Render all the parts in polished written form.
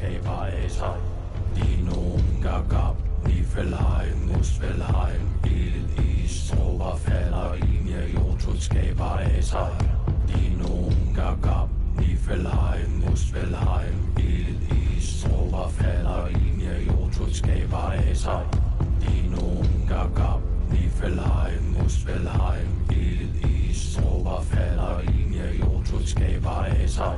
Skæberasser. Dinoen gab, Niflheim, Muspelheim, Ild, Is, Trover, falder, Inje, Jotun, Skæberasser. Dinoen gab, Niflheim, Muspelheim, Ild, Is, Trover, falder, Inje, Jotun, Skæberasser. Dinoen gab, Niflheim, Muspelheim, Ild, Is, Trover, falder, Inje, Jotun, Skæberasser.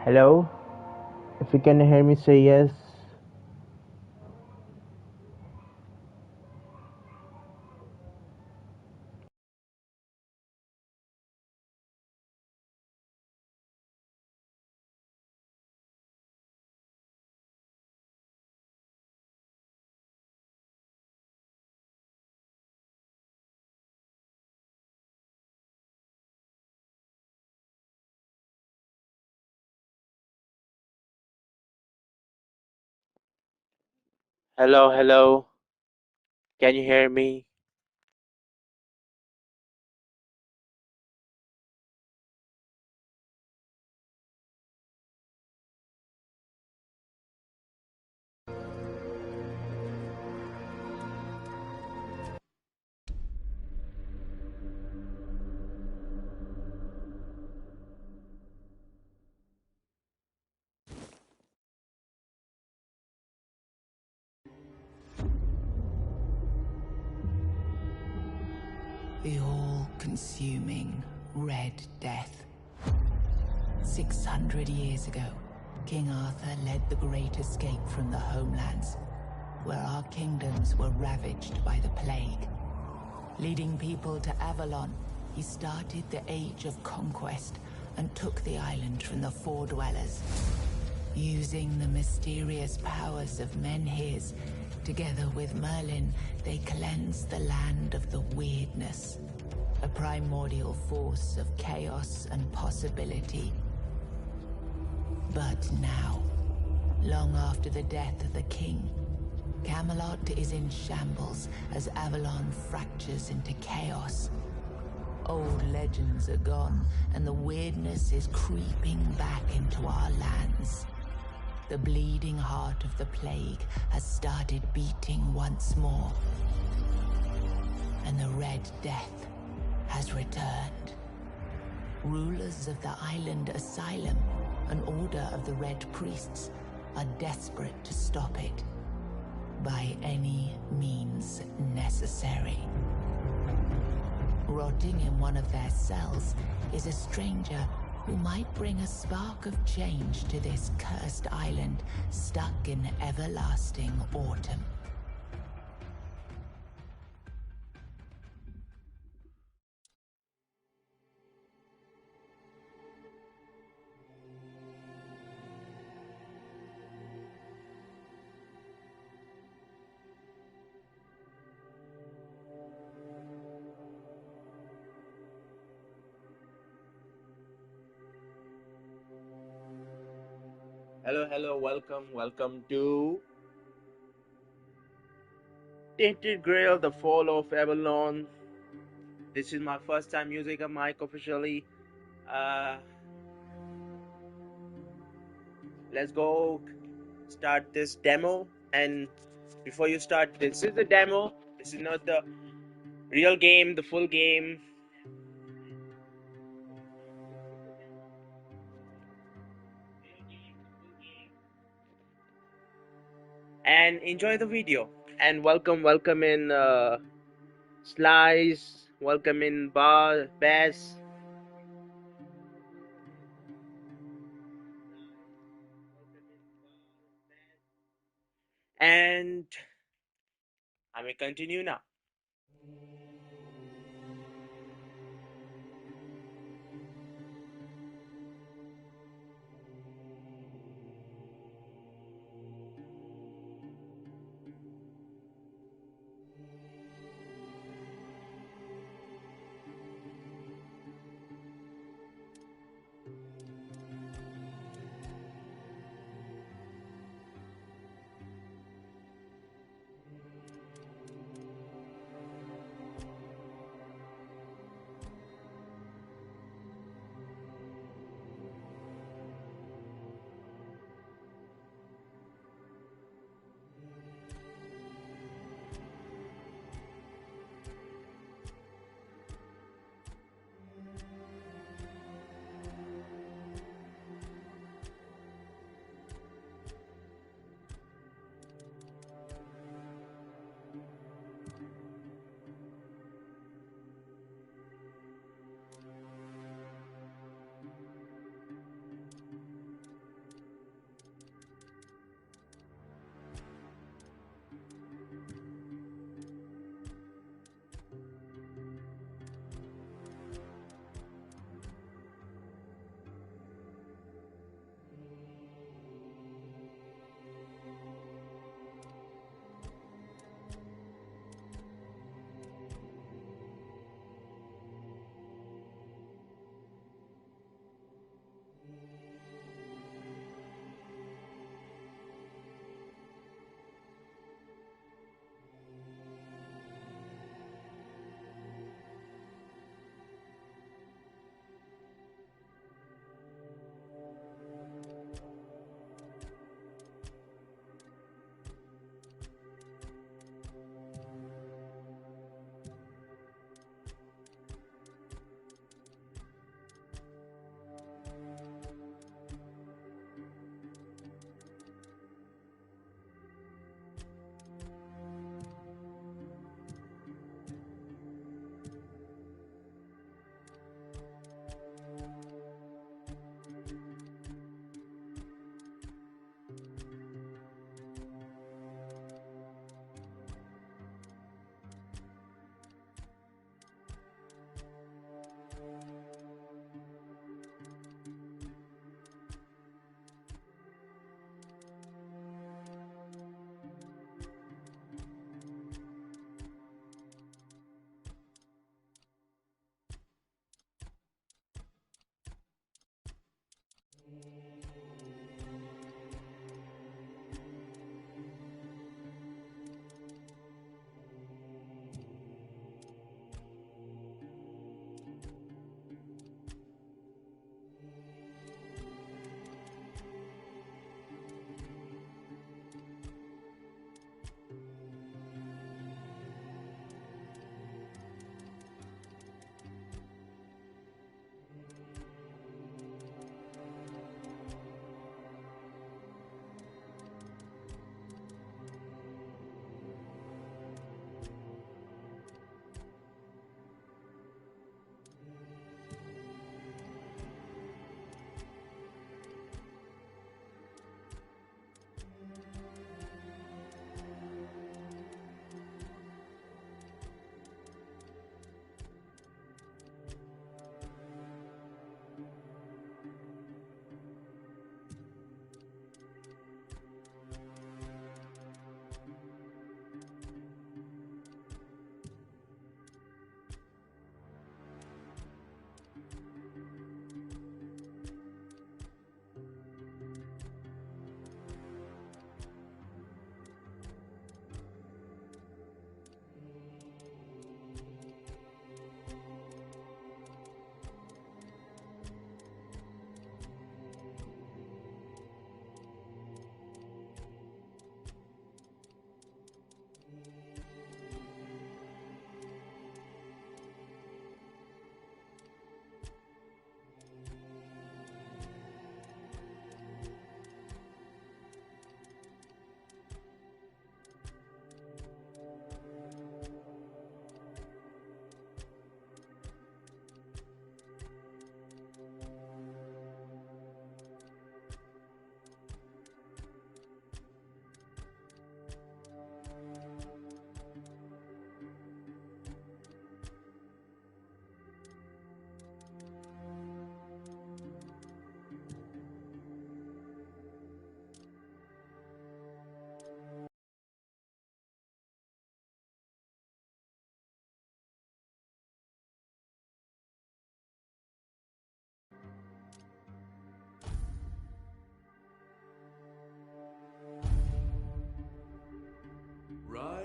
Hello? If you can hear me, say yes. Hello, hello. Can you hear me? The all-consuming Red Death. 600 years ago, King Arthur led the Great Escape from the homelands, where our kingdoms were ravaged by the plague. Leading people to Avalon, he started the Age of Conquest and took the island from the Four Dwellers. Using the mysterious powers of Menhirs, together with Merlin, they cleansed the land of the weirdness, a primordial force of chaos and possibility. But now, long after the death of the king, Camelot is in shambles as Avalon fractures into chaos. Old legends are gone, and the weirdness is creeping back into our lands. The bleeding heart of the plague has started beating once more, and the Red Death has returned. Rulers of the island asylum, an order of the Red Priests, are desperate to stop it by any means necessary. Rotting in one of their cells is a stranger who might bring a spark of change to this cursed island stuck in everlasting autumn. Hello, welcome to Tainted Grail, the Fall of Avalon. This is my first time using a mic officially. Let's go start this demo. And before you start, this is the demo. This is not the real game, the full game. And enjoy the video. And welcome in Slice, welcome in Bass. And I may continue now.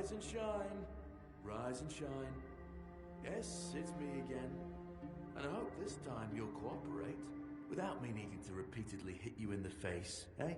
Rise and shine. Rise and shine. Yes, it's me again. And I hope this time you'll cooperate, without me needing to repeatedly hit you in the face, eh?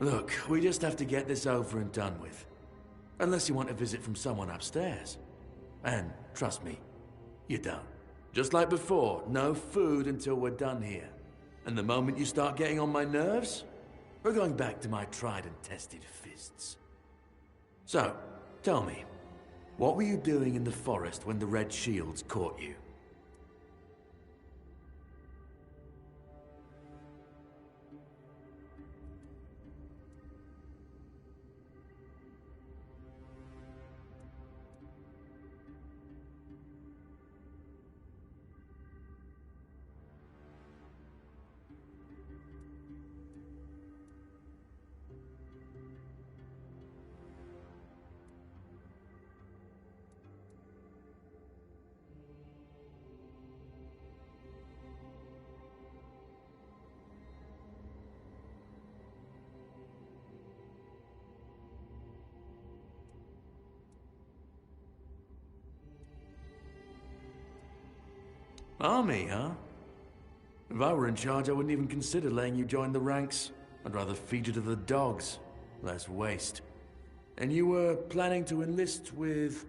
Look, we just have to get this over and done with. Unless you want a visit from someone upstairs. And, trust me, you don't. Just like before, no food until we're done here. And the moment you start getting on my nerves, we're going back to my tried and tested fists. So, tell me, what were you doing in the forest when the Red Shields caught you? Army, huh? If I were in charge, I wouldn't even consider letting you join the ranks. I'd rather feed you to the dogs. Less waste. And you were planning to enlist with...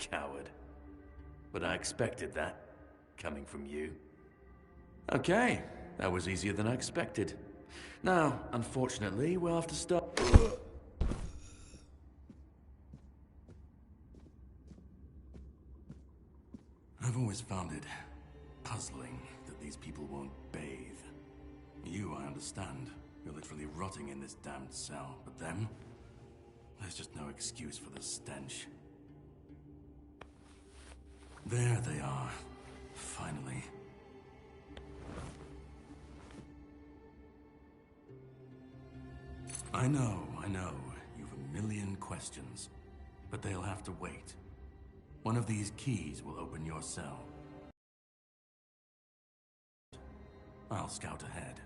Coward. But I expected that, coming from you. Okay, that was easier than I expected. Now, unfortunately, we'll have to start... I've always found it puzzling that these people won't bathe. You, I understand. You're literally rotting in this damned cell. But them? There's just no excuse for the stench. There they are. Finally. I know. You've a million questions. But they'll have to wait. One of these keys will open your cell. I'll scout ahead.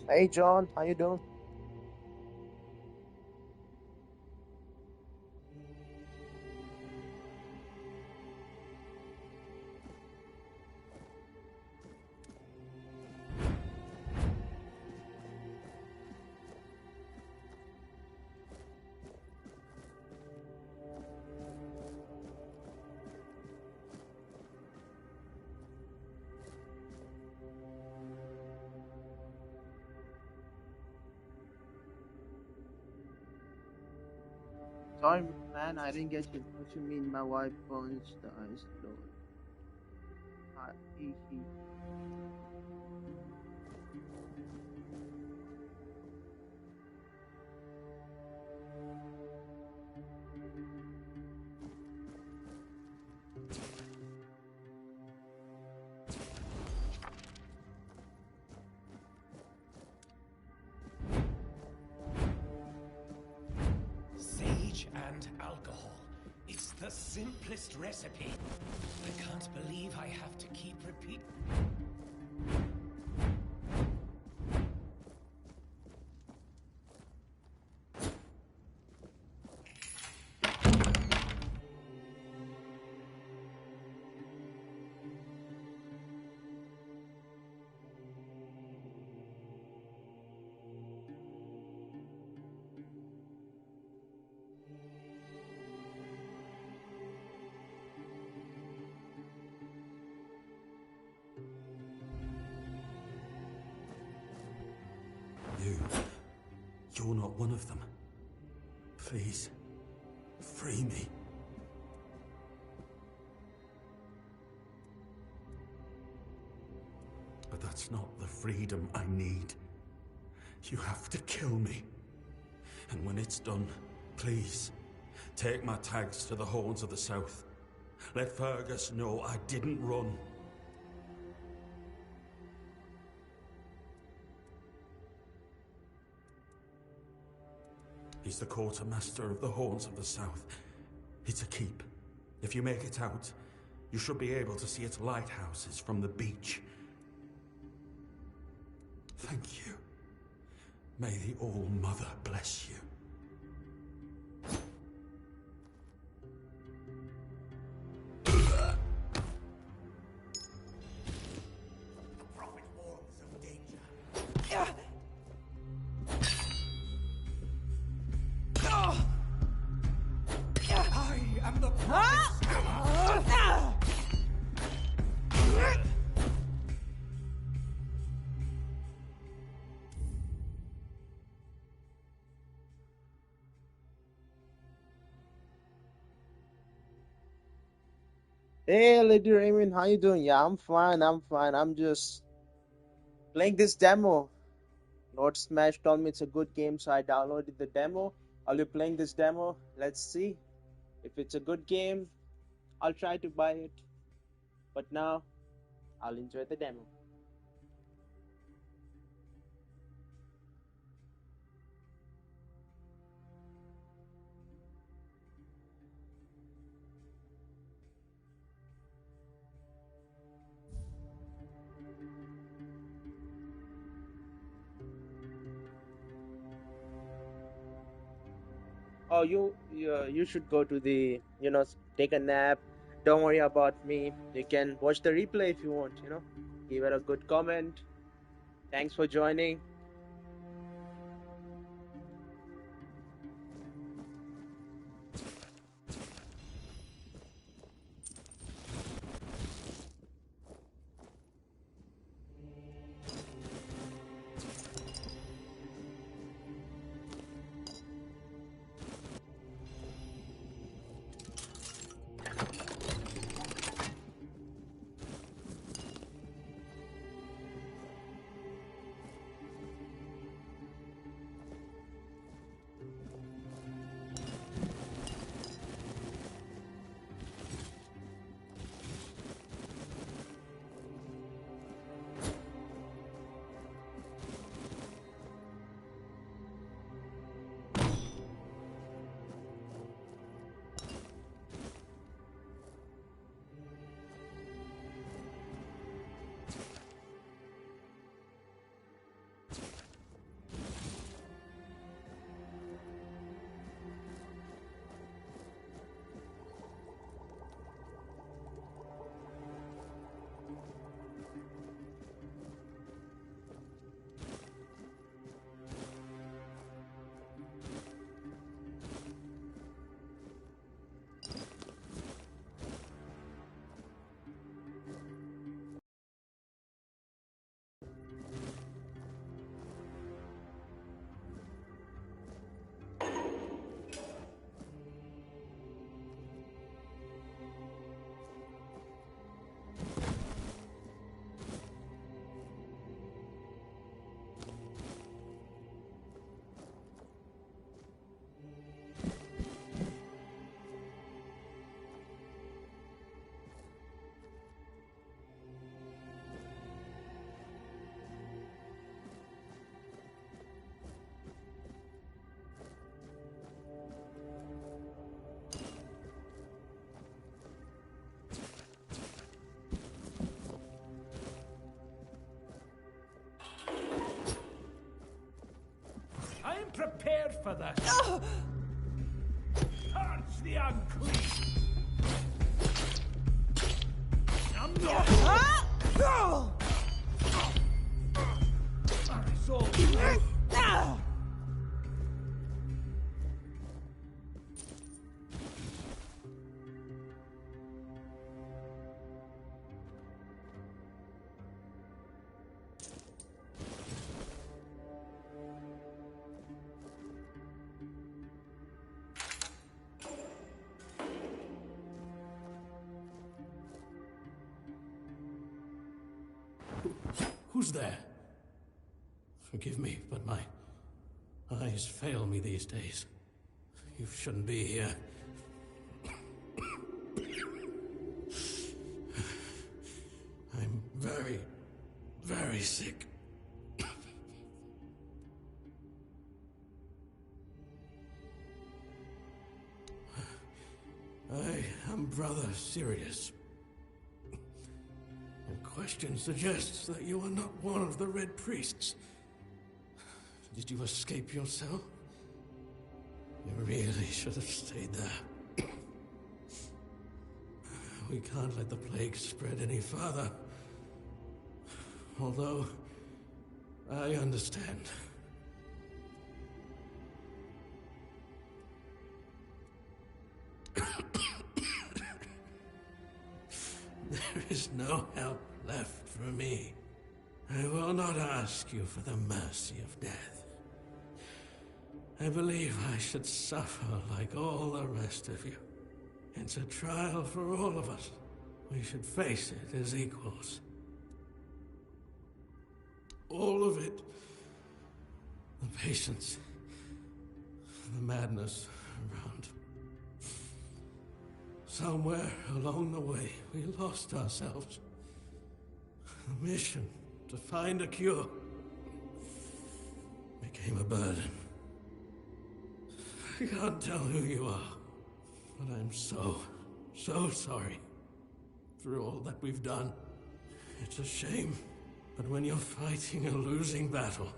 Hey John, how you doing? Sorry, man, I didn't get you. What you mean my wife punched the ice lord? He. Sage and alcohol. It's the simplest recipe. I can't believe I have to keep repeating. You're not one of them. Please, free me. But that's not the freedom I need. You have to kill me. And when it's done, please, take my tags to the Horns of the South. Let Fergus know I didn't run. He's the quartermaster of the Horns of the South. It's a keep. If you make it out, you should be able to see its lighthouses from the beach. Thank you. May the All-Mother bless you. Hey, Lady Raymond, how you doing? Yeah, I'm fine. I'm fine. I'm just playing this demo. Lord Smash told me it's a good game, so I downloaded the demo. I'll be playing this demo. Let's see if it's a good game. I'll try to buy it. But now, I'll enjoy the demo. Oh, you should go to the, take a nap. Don't worry about me. You can watch the replay if you want, Give it a good comment. Thanks for joining. prepared for this. Purge the unclean. I'm not. I resolve you. Who's there? Forgive me, but my eyes fail me these days. You shouldn't be here. I'm very, very sick. I am Brother Sirius. Your question suggests that you are not one of the Red Priests. Did you escape your cell? You really should have stayed there. We can't let the plague spread any further. Although, I understand. There is no help left for me. I will not ask you for the mercy of death. I believe I should suffer like all the rest of you. It's a trial for all of us. We should face it as equals. All of it. The patience, the madness around. Somewhere along the way, we lost ourselves. The mission to find a cure became a burden. I can't tell who you are, but I'm so sorry for all that we've done. It's a shame, but when you're fighting a losing battle,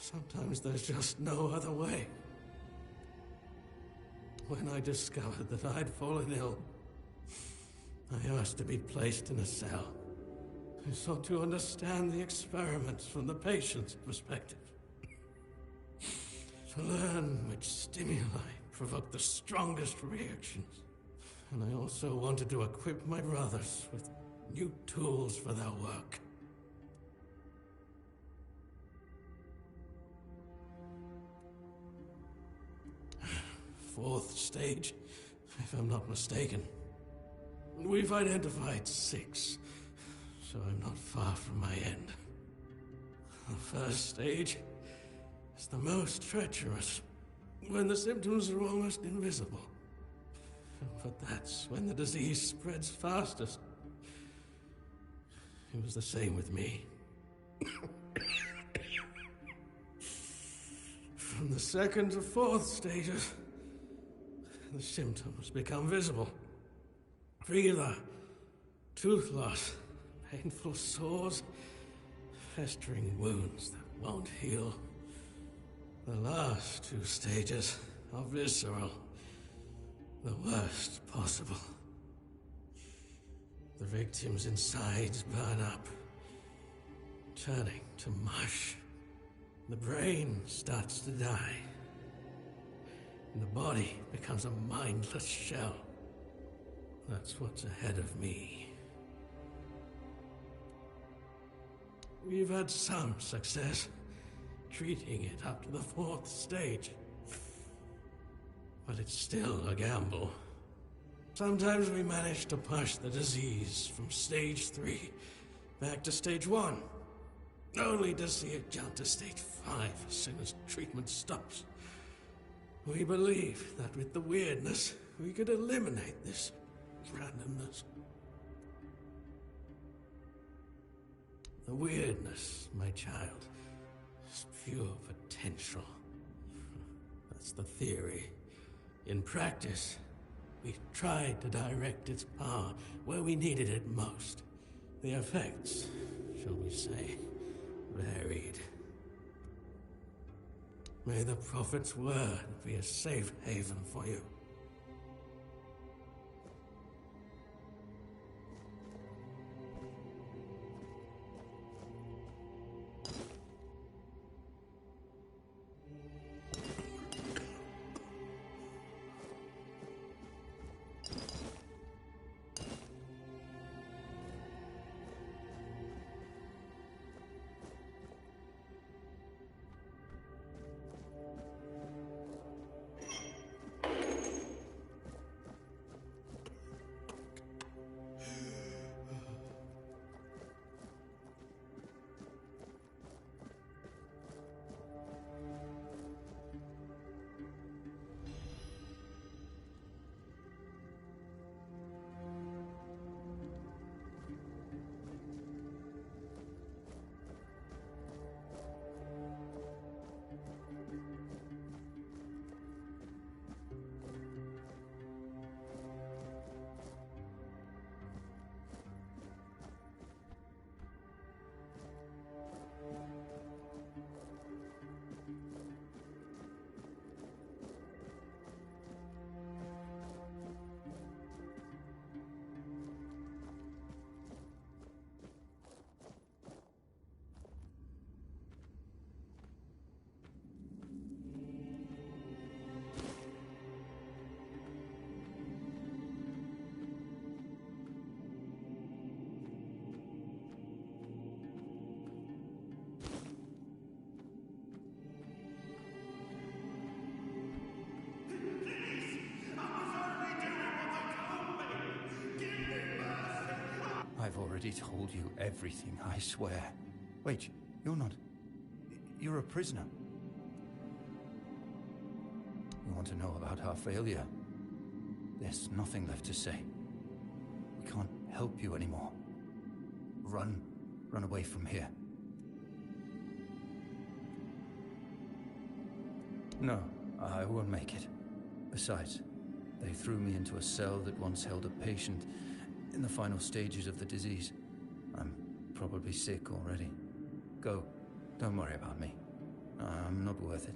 sometimes there's just no other way. When I discovered that I'd fallen ill, I asked to be placed in a cell. I sought to understand the experiments from the patient's perspective. To learn which stimuli provoke the strongest reactions. And I also wanted to equip my brothers with new tools for their work. Fourth stage, if I'm not mistaken. We've identified 6, so I'm not far from my end. The first stage is the most treacherous, when the symptoms are almost invisible. But that's when the disease spreads fastest. It was the same with me. From the second to fourth stages, the symptoms become visible. Fever, tooth loss, painful sores, festering wounds that won't heal. The last 2 stages are visceral, the worst possible. The victim's insides burn up, turning to mush. The brain starts to die. And the body becomes a mindless shell. That's what's ahead of me. We've had some success treating it up to the 4th stage. But it's still a gamble. Sometimes we manage to push the disease from stage 3 back to stage 1, only to see it jump to stage 5 as soon as treatment stops. We believe that with the weirdness, we could eliminate this randomness. The weirdness, my child, is pure potential. That's the theory. In practice, we tried to direct its power where we needed it most. The effects, shall we say, varied. May the Prophet's word be a safe haven for you. I've already told you everything, I swear. Wait, you're not... You're a prisoner. You want to know about our failure? There's nothing left to say. We can't help you anymore. Run. Run away from here. No, I won't make it. Besides, they threw me into a cell that once held a patient in the final stages of the disease. I'm probably sick already. Go. Don't worry about me. I'm not worth it.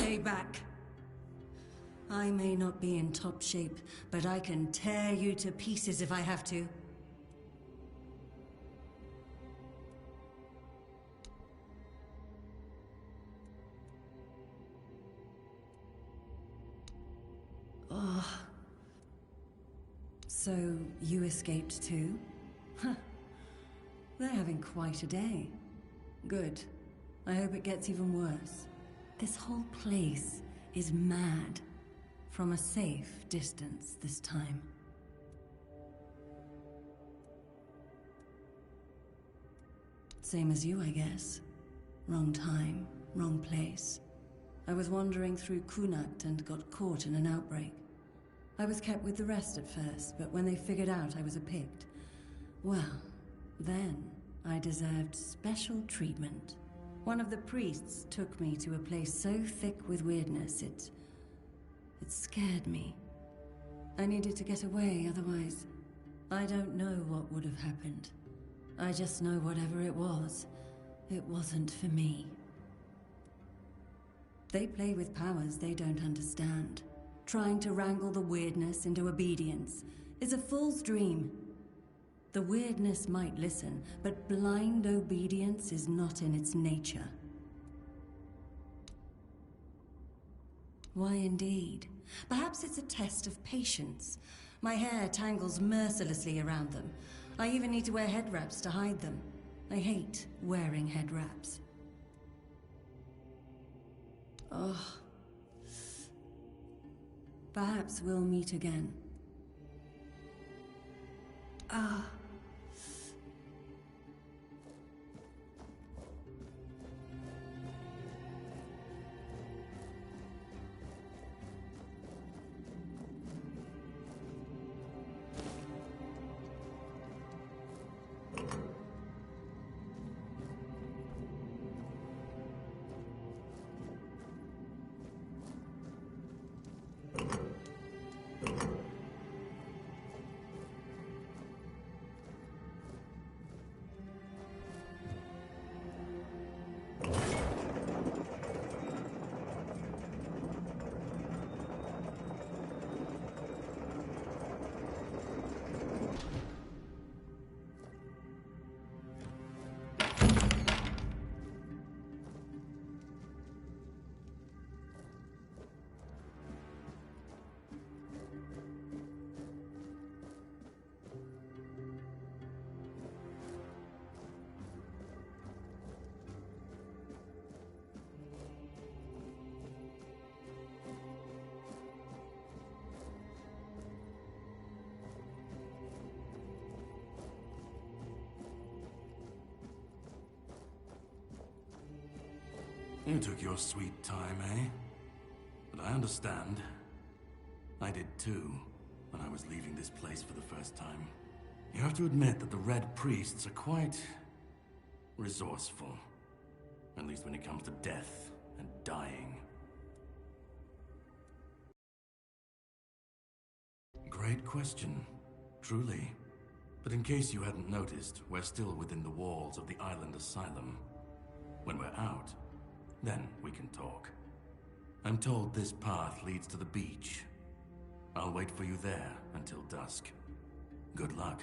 way back. I may not be in top shape, but I can tear you to pieces if I have to. Oh. So, you escaped too? Huh. They're having quite a day. Good. I hope it gets even worse. This whole place is mad. From a safe distance this time. Same as you, I guess. Wrong time, wrong place. I was wandering through Kunakt and got caught in an outbreak. I was kept with the rest at first, but when they figured out I was a Pict, well, then I deserved special treatment. One of the priests took me to a place so thick with weirdness, it scared me. I needed to get away, otherwise, I don't know what would have happened. I just know whatever it wasn't for me. They play with powers they don't understand. Trying to wrangle the weirdness into obedience is a fool's dream. The weirdness might listen, but blind obedience is not in its nature. Why indeed? Perhaps it's a test of patience. My hair tangles mercilessly around them. I even need to wear head wraps to hide them. I hate wearing head wraps. Oh. Perhaps we'll meet again. Ah. You took your sweet time, eh? But I understand. I did too, when I was leaving this place for the first time. You have to admit that the Red Priests are quite resourceful. At least when it comes to death and dying. Great question, truly. But in case you hadn't noticed, we're still within the walls of the island asylum. When we're out, then we can talk. I'm told this path leads to the beach. I'll wait for you there until dusk. Good luck.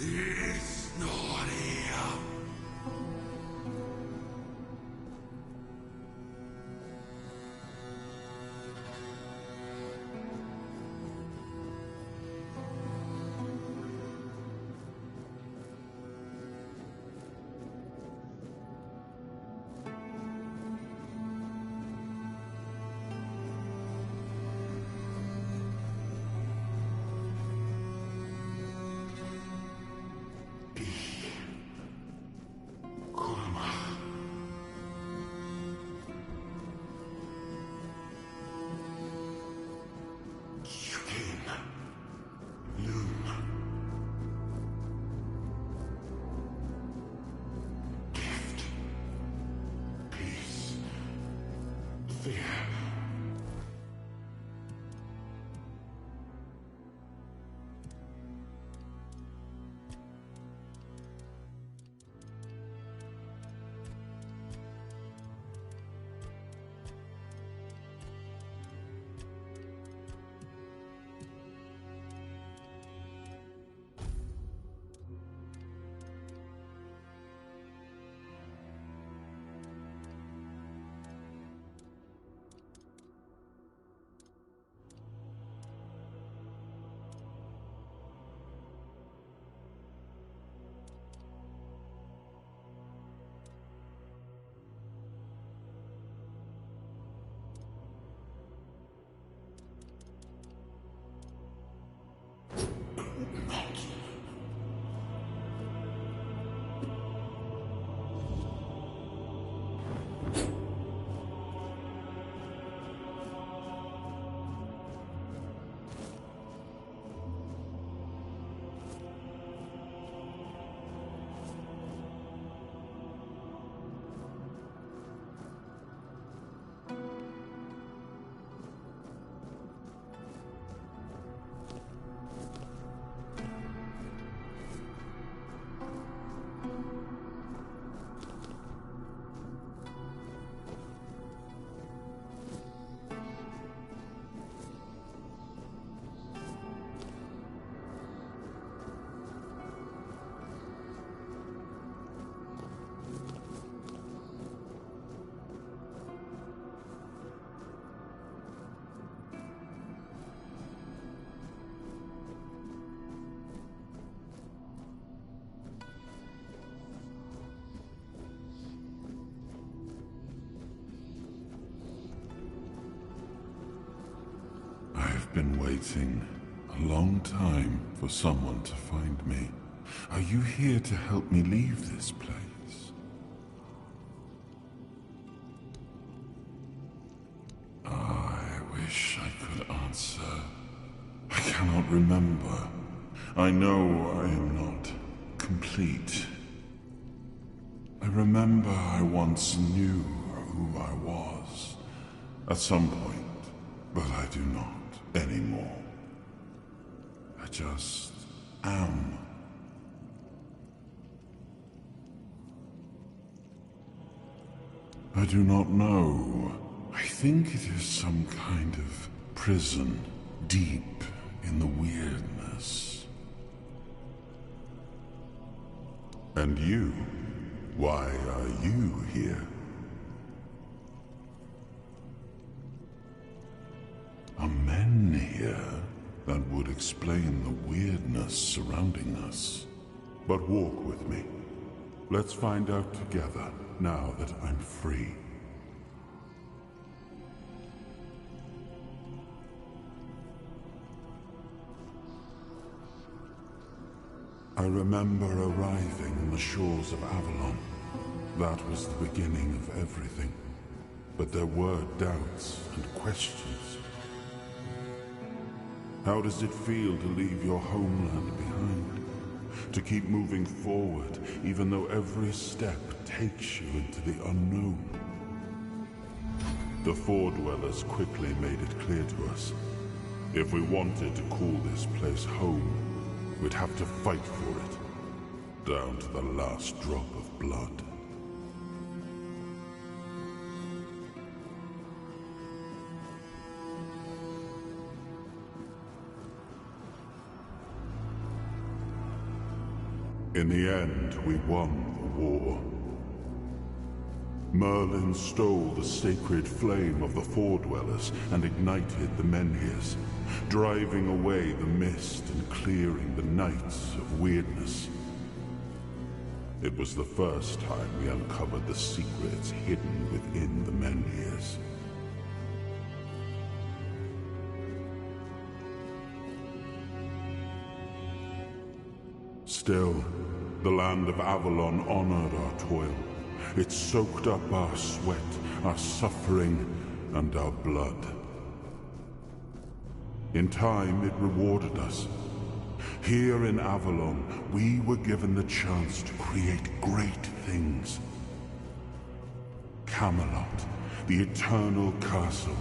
It's not here. I've been waiting a long time for someone to find me. Are you here to help me leave this place? I wish I could answer. I cannot remember. I know I am not complete. I remember I once knew who I was at some point, but I do not anymore. I just am. I do not know. I think it is some kind of prison deep in the weirdness. And you? Why are you here? Are men here? That would explain the weirdness surrounding us. But walk with me. Let's find out together, now that I'm free. I remember arriving on the shores of Avalon. That was the beginning of everything. But there were doubts and questions. How does it feel to leave your homeland behind? To keep moving forward, even though every step takes you into the unknown? The Four Dwellers quickly made it clear to us. If we wanted to call this place home, we'd have to fight for it, down to the last drop of blood. In the end, we won the war. Merlin stole the sacred flame of the Foredwellers and ignited the Menhirs, driving away the mist and clearing the nights of weirdness. It was the first time we uncovered the secrets hidden within the Menhirs. Still, the land of Avalon honored our toil. It soaked up our sweat, our suffering, and our blood. In time, it rewarded us. Here in Avalon, we were given the chance to create great things. Camelot, the eternal castle,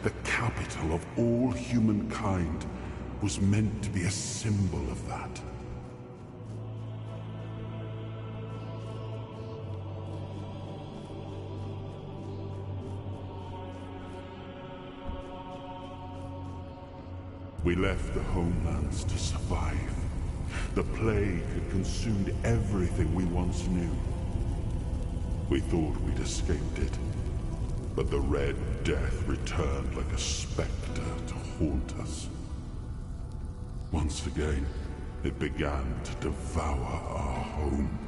the capital of all humankind, was meant to be a symbol of that. We left the homelands to survive. The plague had consumed everything we once knew. We thought we'd escaped it, but the Red Death returned like a specter to haunt us. Once again, it began to devour our home.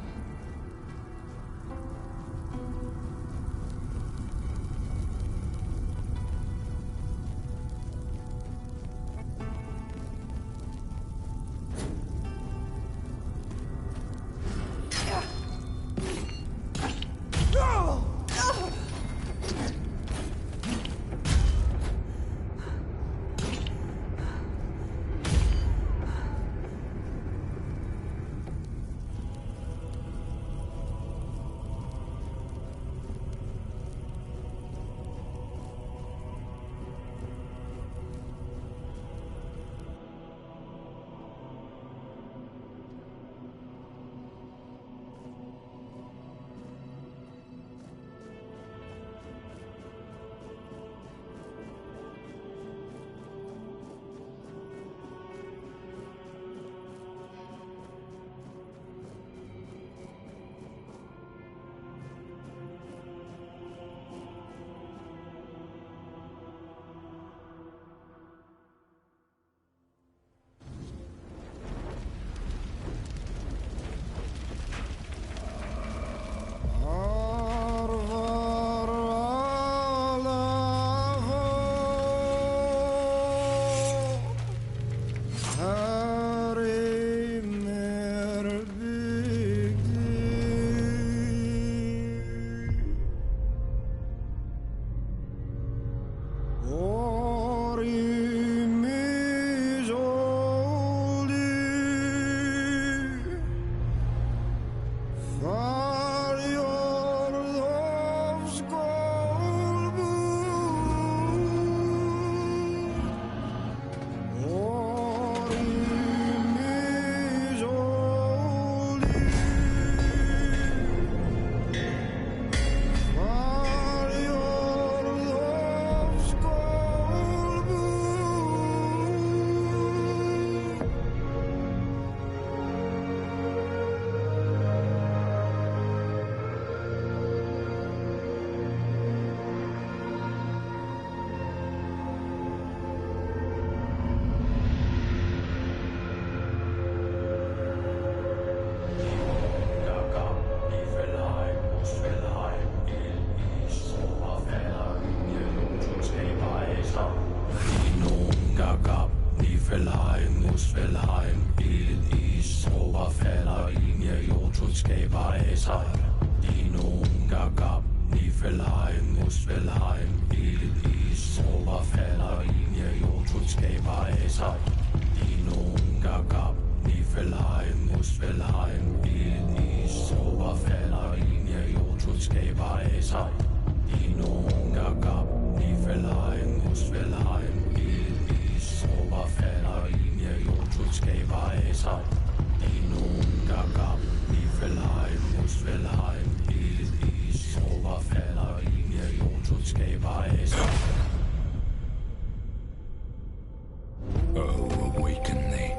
Oh, awaken thee,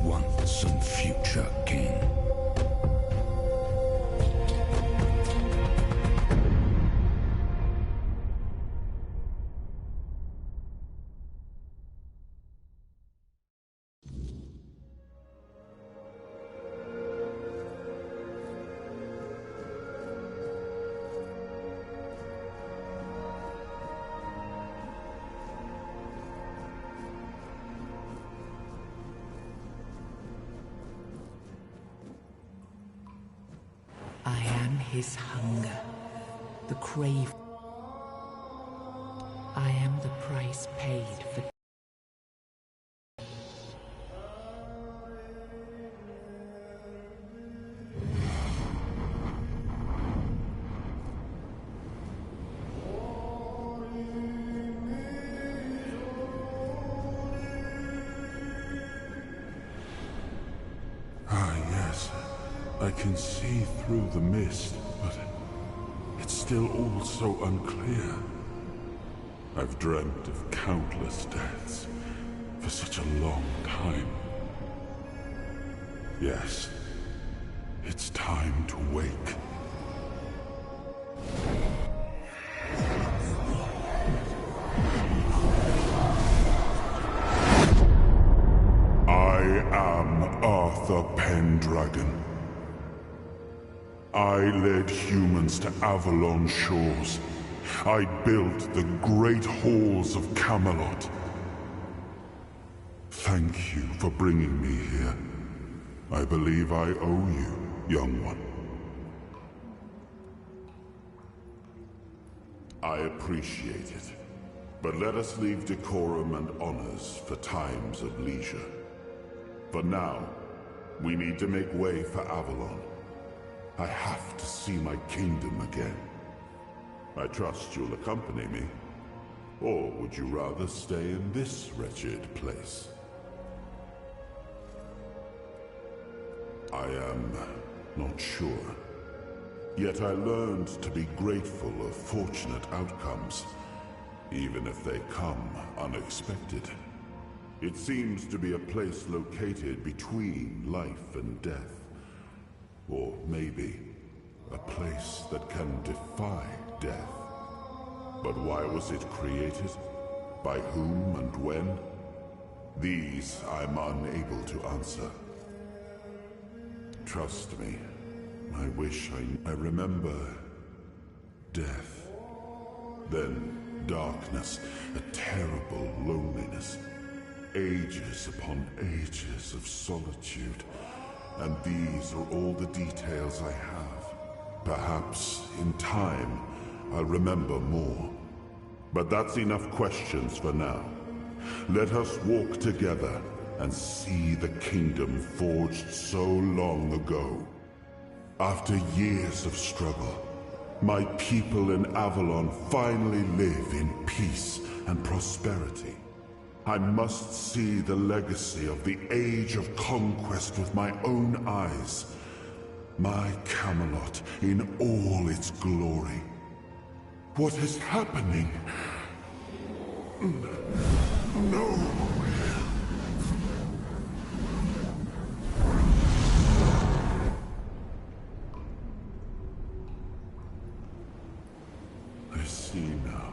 once and future king. his hunger, the crave. I am the price paid for. I can see through the mist, but it's still all so unclear. I've dreamt of countless deaths for such a long time. Yes, it's time to wake. I am Arthur Pendragon. I led humans to Avalon shores. I built the great halls of Camelot. Thank you for bringing me here. I believe I owe you, young one. I appreciate it, but let us leave decorum and honors for times of leisure. For now, we need to make way for Avalon. I have to see my kingdom again. I trust you'll accompany me. Or would you rather stay in this wretched place? I am not sure. Yet I learned to be grateful of fortunate outcomes, even if they come unexpected. It seems to be a place located between life and death. Or maybe a place that can defy death. But why was it created? By whom and when? These I'm unable to answer. Trust me, I wish I remember death. Then darkness, a terrible loneliness. Ages upon ages of solitude. And these are all the details I have. Perhaps, in time, I'll remember more. But that's enough questions for now. Let us walk together and see the kingdom forged so long ago. After years of struggle, my people in Avalon finally live in peace and prosperity. I must see the legacy of the Age of Conquest with my own eyes. My Camelot in all its glory. What is happening? No! I see now.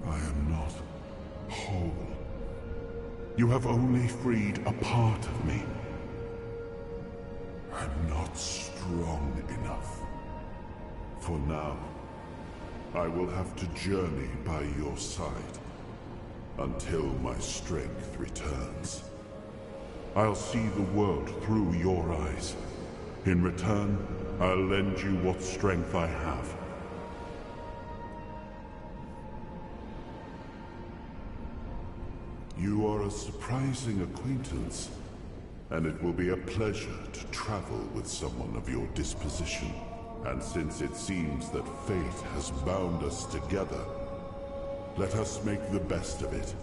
I am not whole. You have only freed a part of me. I'm not strong enough. For now, I will have to journey by your side until my strength returns. I'll see the world through your eyes. In return, I'll lend you what strength I have. You are a surprising acquaintance, and it will be a pleasure to travel with someone of your disposition. And since it seems that fate has bound us together, let us make the best of it.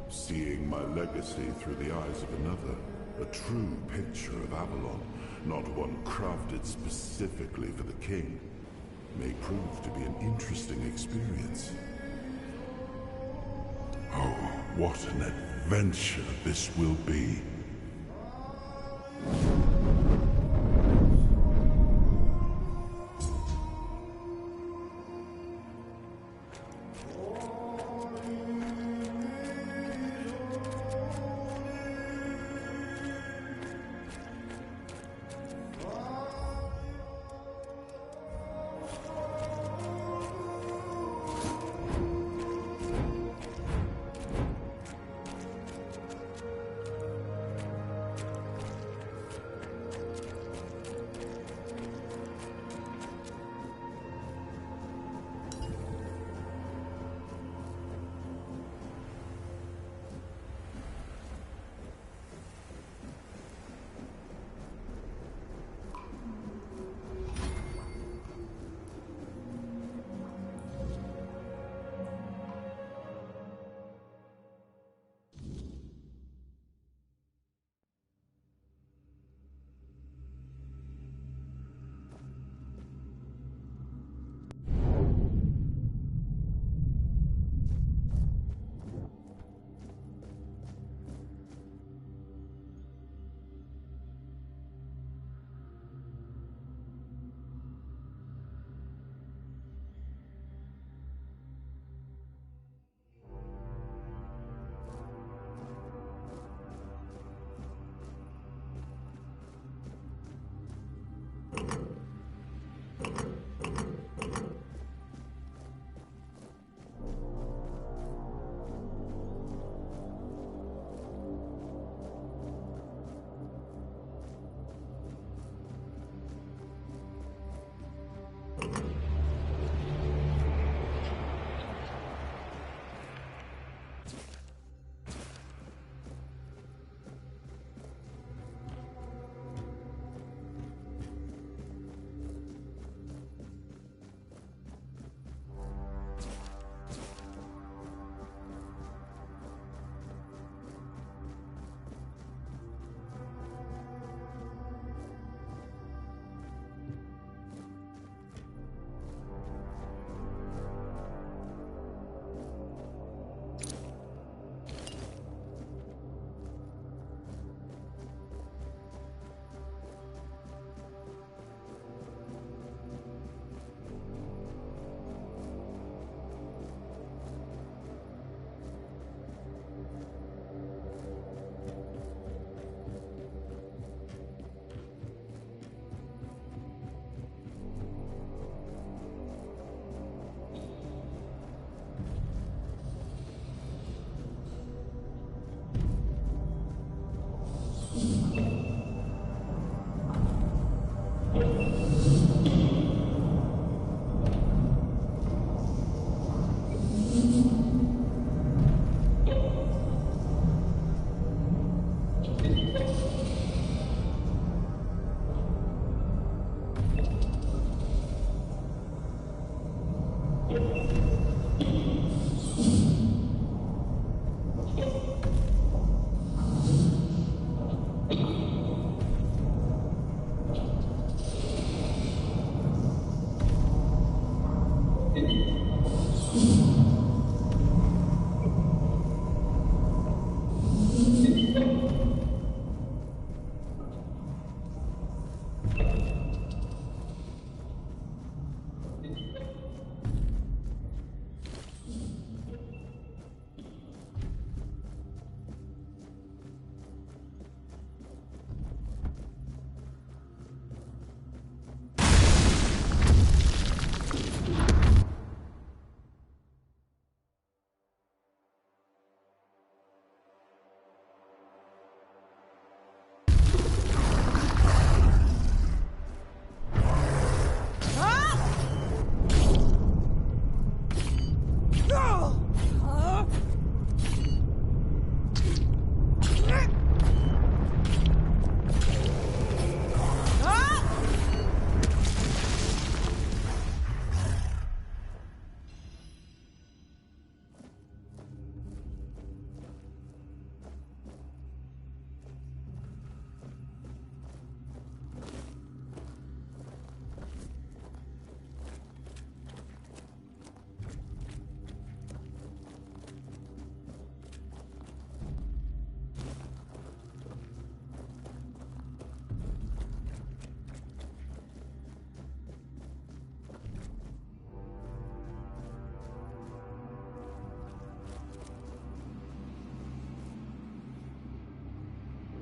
Seeing my legacy through the eyes of another, a true picture of Avalon, not one crafted specifically for the king, may prove to be an interesting experience. Oh, what an adventure this will be.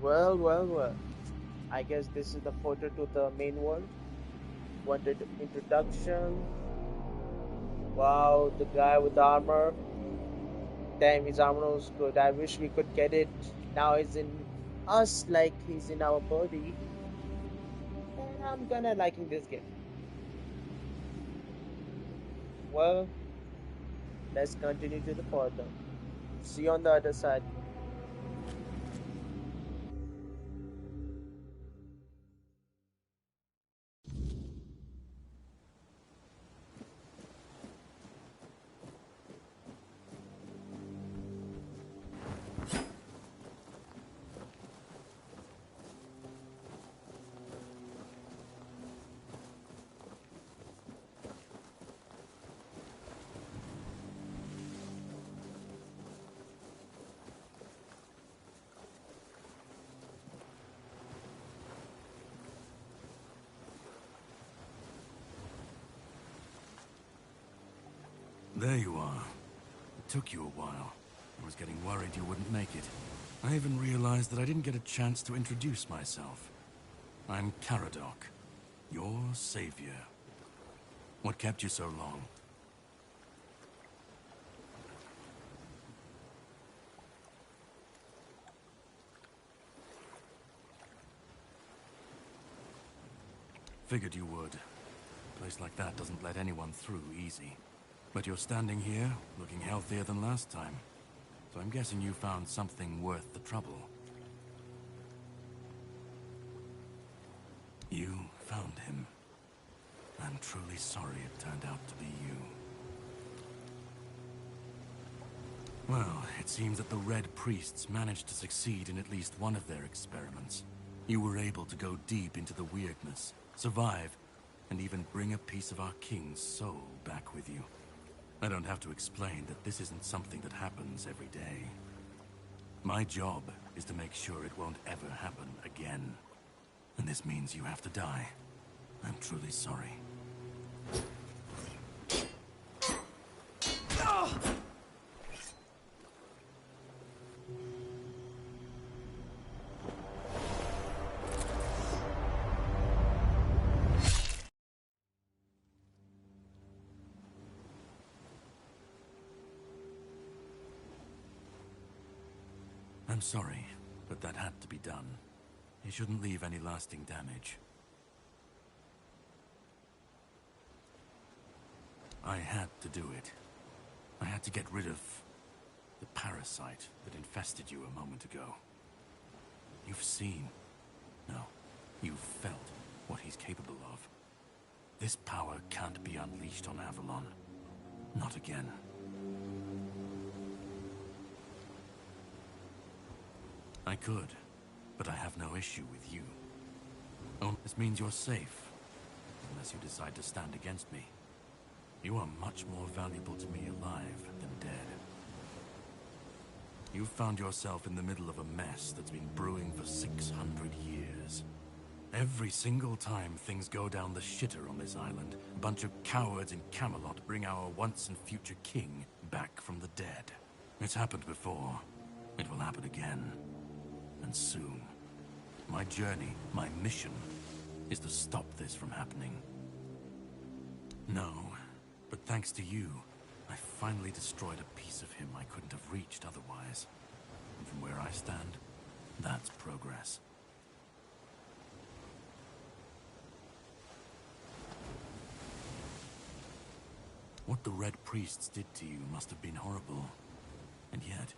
Well, well, well. I guess this is the portal to the main world. Wanted introduction. Wow, the guy with the armor. Damn, his armor was good. I wish we could get it. Now he's in us like he's in our body. And I'm gonna liking this game. Well, let's continue to the portal. See you on the other side. There you are. It took you a while. I was getting worried you wouldn't make it. I even realized that I didn't get a chance to introduce myself. I'm Caradoc, your savior. What kept you so long? Figured you would. A place like that doesn't let anyone through easy. But you're standing here, looking healthier than last time. So I'm guessing you found something worth the trouble. You found him. I'm truly sorry it turned out to be you. Well, it seems that the Red Priests managed to succeed in at least one of their experiments. You were able to go deep into the weirdness, survive, and even bring a piece of our king's soul back with you. I don't have to explain that this isn't something that happens every day. My job is to make sure it won't ever happen again. And this means you have to die. I'm truly sorry. I'm sorry, but that had to be done. You shouldn't leave any lasting damage. I had to do it. I had to get rid of the parasite that infested you a moment ago. You've seen, no, you've felt what he's capable of. This power can't be unleashed on Avalon. Not again. I could, but I have no issue with you. Oh, this means you're safe, unless you decide to stand against me. You are much more valuable to me alive than dead. You've found yourself in the middle of a mess that's been brewing for 600 years. Every single time things go down the shitter on this island, a bunch of cowards in Camelot bring our once and future king back from the dead. It's happened before. It will happen again. And soon. My journey, my mission, is to stop this from happening. No, but thanks to you, I finally destroyed a piece of him I couldn't have reached otherwise. And from where I stand, that's progress. What the Red Priests did to you must have been horrible. And yet,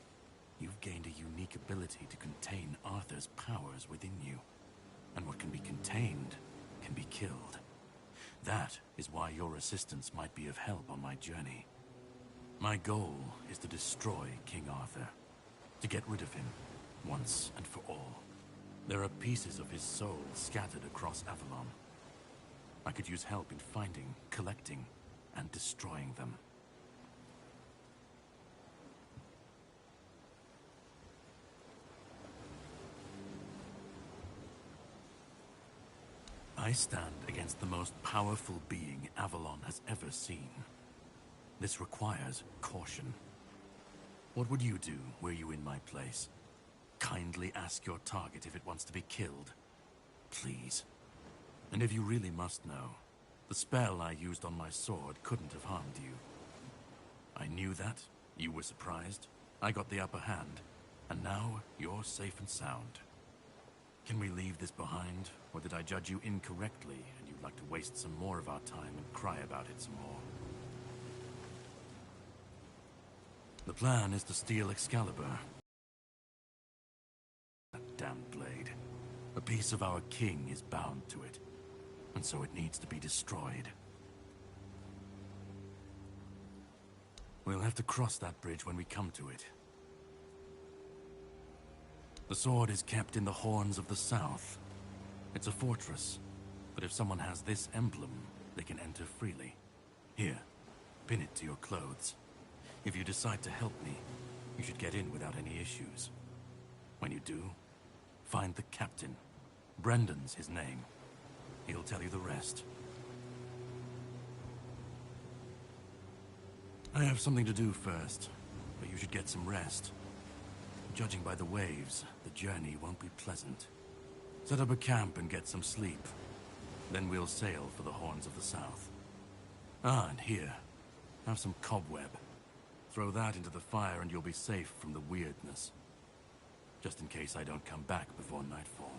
you've gained a unique ability to contain Arthur's powers within you. And what can be contained can be killed. That is why your assistance might be of help on my journey. My goal is to destroy King Arthur. To get rid of him, once and for all. There are pieces of his soul scattered across Avalon. I could use help in finding, collecting, and destroying them. I stand against the most powerful being Avalon has ever seen. This requires caution. What would you do were you in my place? kindly ask your target if it wants to be killed. Please. And if you really must know, the spell I used on my sword couldn't have harmed you. I knew that. You were surprised. I got the upper hand. And now, you're safe and sound. Can we leave this behind? Or did I judge you incorrectly, and you'd like to waste some more of our time and cry about it some more? The plan is to steal Excalibur. That damned blade. A piece of our king is bound to it, and so it needs to be destroyed. We'll have to cross that bridge when we come to it. The sword is kept in the Horns of the South. It's a fortress, but if someone has this emblem, they can enter freely. Here, pin it to your clothes. If you decide to help me, you should get in without any issues. When you do, find the captain. Brendan's his name. He'll tell you the rest. I have something to do first, but you should get some rest. Judging by the waves, the journey won't be pleasant. Set up a camp and get some sleep. Then we'll sail for the Horns of the South. Ah, and here, have some cobweb. Throw that into the fire and you'll be safe from the weirdness. Just in case I don't come back before nightfall.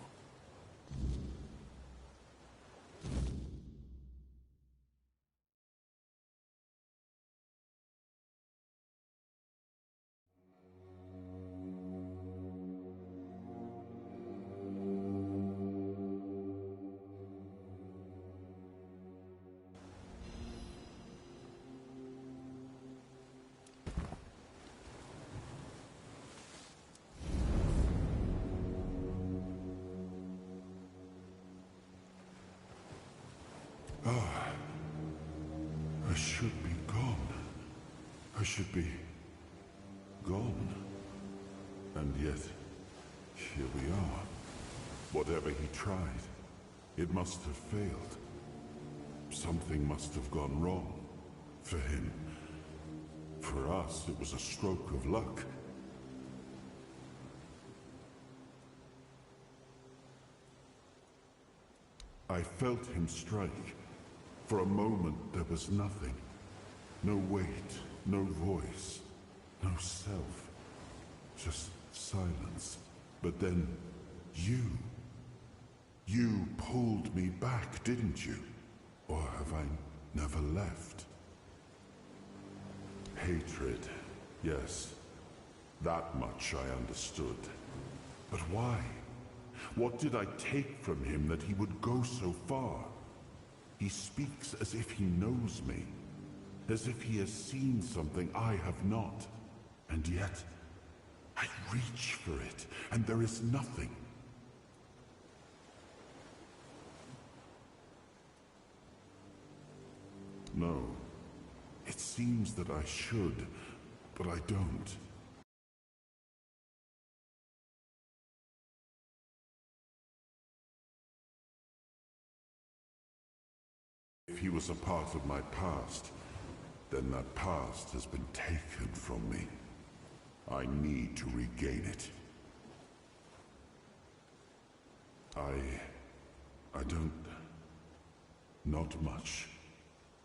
I should be gone. I should be gone. And yet, here we are. Whatever he tried, it must have failed. Something must have gone wrong. For him. For us, it was a stroke of luck. I felt him strike. For a moment, there was nothing. No weight, no voice, no self. Just silence. But then, you pulled me back, didn't you? Or have I never left? Hatred, yes. That much I understood. But why? What did I take from him that he would go so far? He speaks as if he knows me. As if he has seen something I have not. And yet, I reach for it, and there is nothing. No. It seems that I should, but I don't. If he was a part of my past, then that past has been taken from me. I need to regain it. I don't... Not much.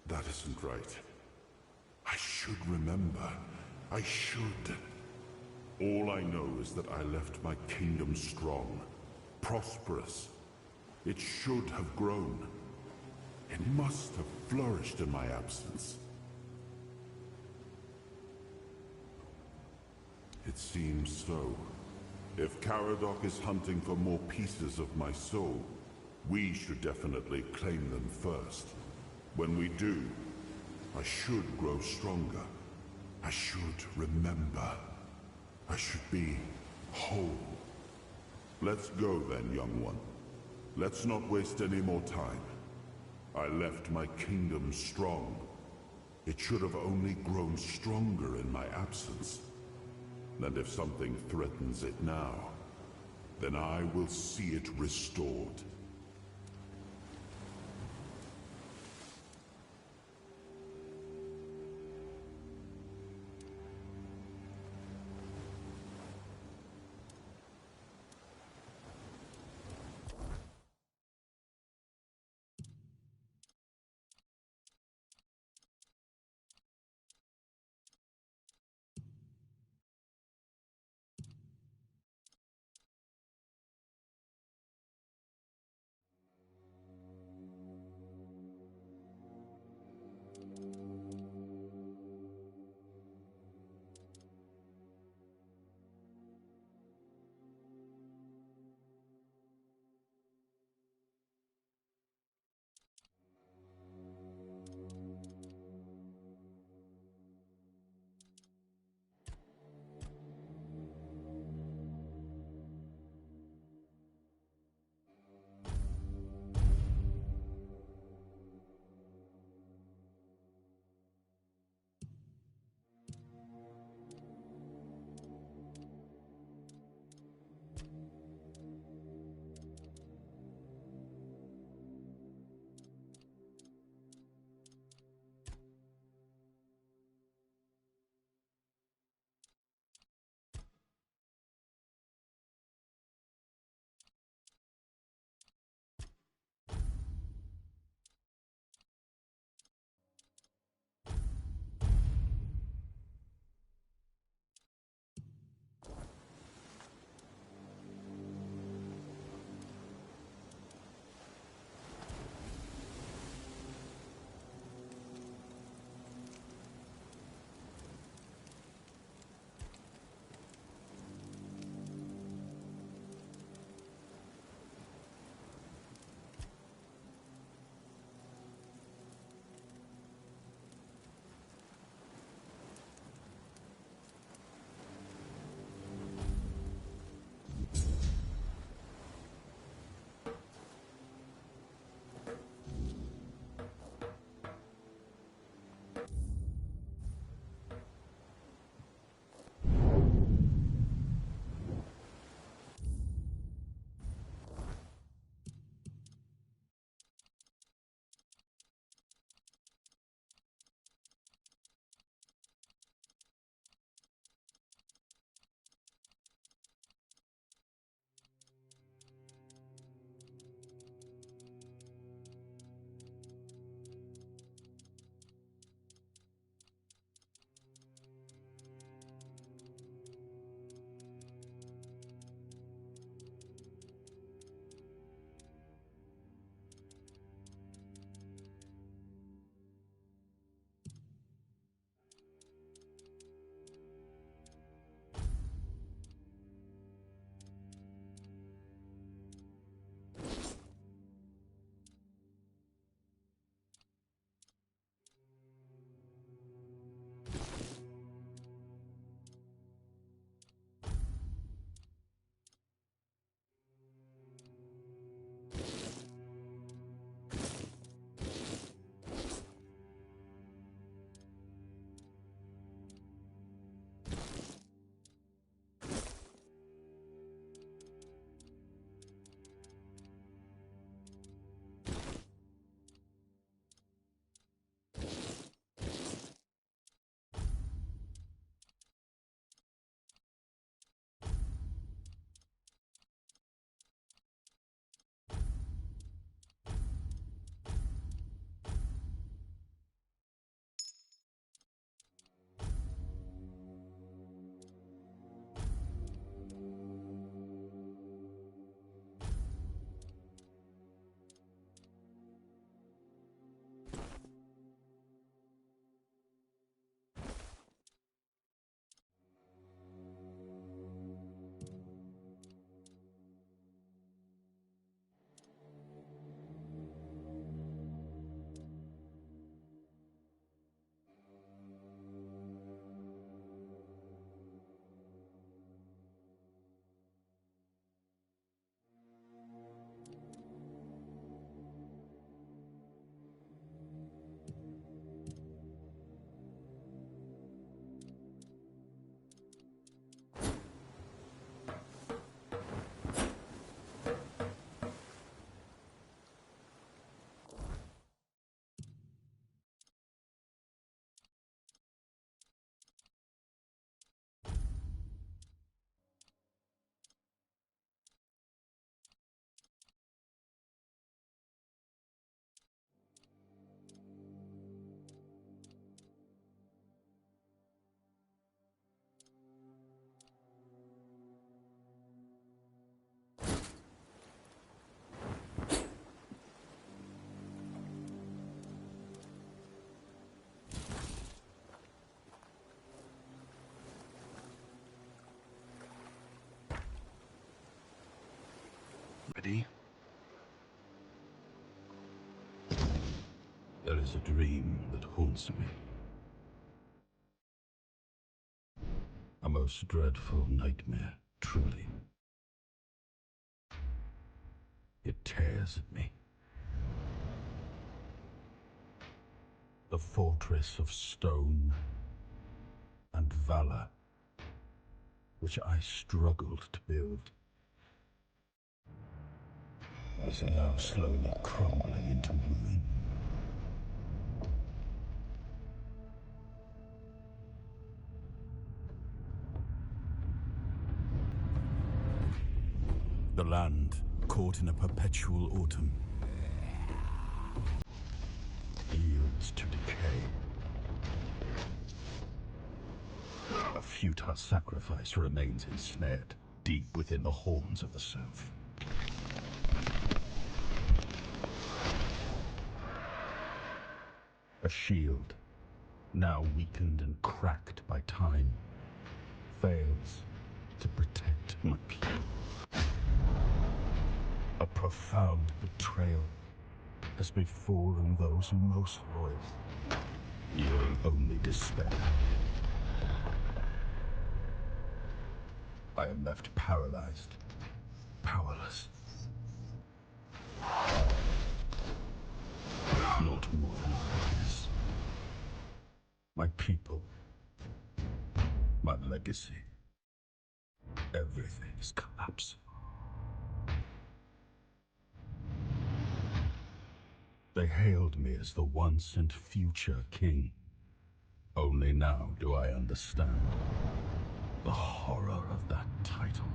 That isn't right. I should remember. I should. All I know is that I left my kingdom strong, prosperous. It should have grown. It must have flourished in my absence. It seems so. If Caradoc is hunting for more pieces of my soul, we should definitely claim them first. When we do, I should grow stronger. I should remember. I should be whole. Let's go then, young one. Let's not waste any more time. I left my kingdom strong. It should have only grown stronger in my absence. And if something threatens it now, then I will see it restored. Ready? There is a dream that haunts me. A most dreadful nightmare, truly. It tears at me. The fortress of stone and valor, which I struggled to build, is now slowly crumbling into ruin. The land, caught in a perpetual autumn, yields to decay. A futile sacrifice remains ensnared deep within the horns of the South. A shield, now weakened and cracked by time, fails to protect my people. A profound betrayal has befallen those most loyal, yielding only despair. I am left paralyzed, powerless. Not more than this. My people, my legacy, everything is collapsing. They hailed me as the once and future king. Only now do I understand the horror of that title.